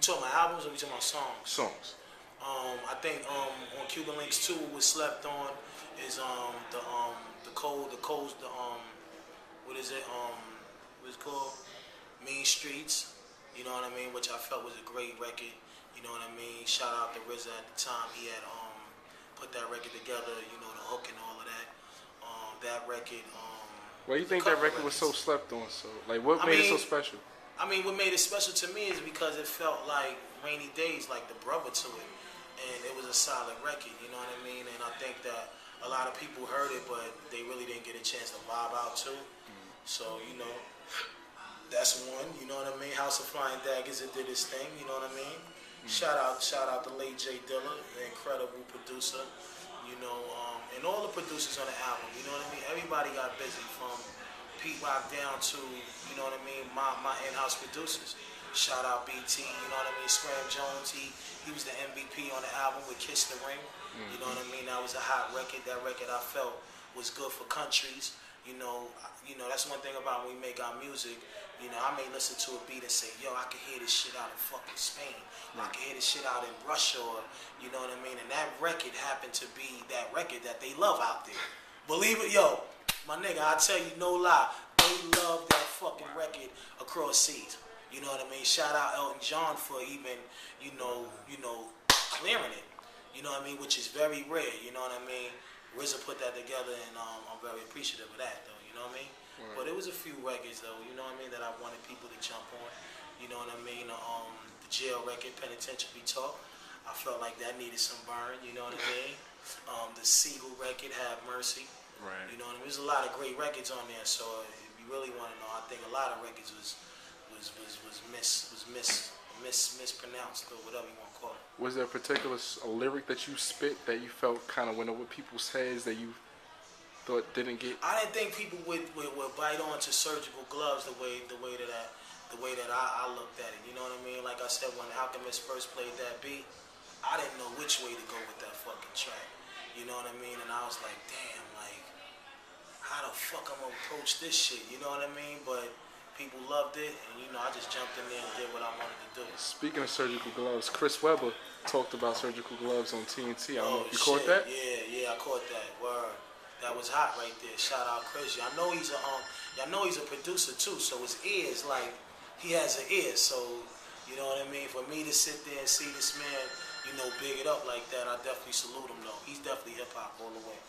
talking about albums or we talking about songs? Songs. I think on Cuban Links 2 what was slept on is the cold what is it what's it called, Mean Streets, you know what I mean, which I felt was a great record, you know what I mean. Shout out to RZA at the time, he had put that record together, you know, the hook and all of that. That record. Why you think that record was so slept on? So like, what made it so special? I mean, what made it special to me is because it felt like Rainy Days, like the brother to it. And it was a solid record, you know what I mean? And I think that a lot of people heard it, but they really didn't get a chance to vibe out to. So, you know, that's one, you know what I mean? House of Flying Daggers, it did its thing, you know what I mean? Shout out to late Jay Dilla, the incredible producer, you know, and all the producers on the album, you know what I mean? Everybody got busy, from Pete Rock down to, you know what I mean, my in-house producers. Shout out BT, you know what I mean, Scram Jones, he was the MVP on the album with Kiss the Ring, you know what I mean, that was a hot record. That record I felt was good for countries, you know, that's one thing about when we make our music, you know, I may listen to a beat and say, yo, I can hear this shit out in fucking Spain, I can hear this shit out in Russia, or, you know what I mean, and that record happened to be that record that they love out there. Believe it, yo, my nigga, I tell you no lie, they love that fucking record across seas. You know what I mean? Shout out Elton John for even, you know, clearing it. You know what I mean? Which is very rare. You know what I mean? RZA put that together, and I'm very appreciative of that, though. You know what I mean? Right. But it was a few records, though. You know what I mean? That I wanted people to jump on. You know what I mean? The Jail record, Penitentiary Talk. I felt like that needed some burn. You know what I mean? The Siegel record, Have Mercy. Right. You know what I mean? There's a lot of great records on there. So if you really want to know, I think a lot of records was mispronounced, or whatever you want to call it. Was there a particular lyric that you spit that you felt kind of went over people's heads that you thought didn't get? I didn't think people would bite onto Surgical Gloves the way that I looked at it. You know what I mean? Like I said, when Alchemist first played that beat, I didn't know which way to go with that fucking track. You know what I mean? And I was like, damn, like, how the fuck I'm gonna approach this shit? You know what I mean? But people loved it, and you know, I just jumped in there and did what I wanted to do. Speaking of Surgical Gloves, Chris Webber talked about Surgical Gloves on TNT. I don't know if you caught that. Yeah, I caught that. Word, that was hot right there. Shout out Chris. I know he's a producer too. So his ears, like, he has an ear. So you know what I mean. For me to sit there and see this man, you know, big it up like that, I definitely salute him though. He's definitely hip hop all the way.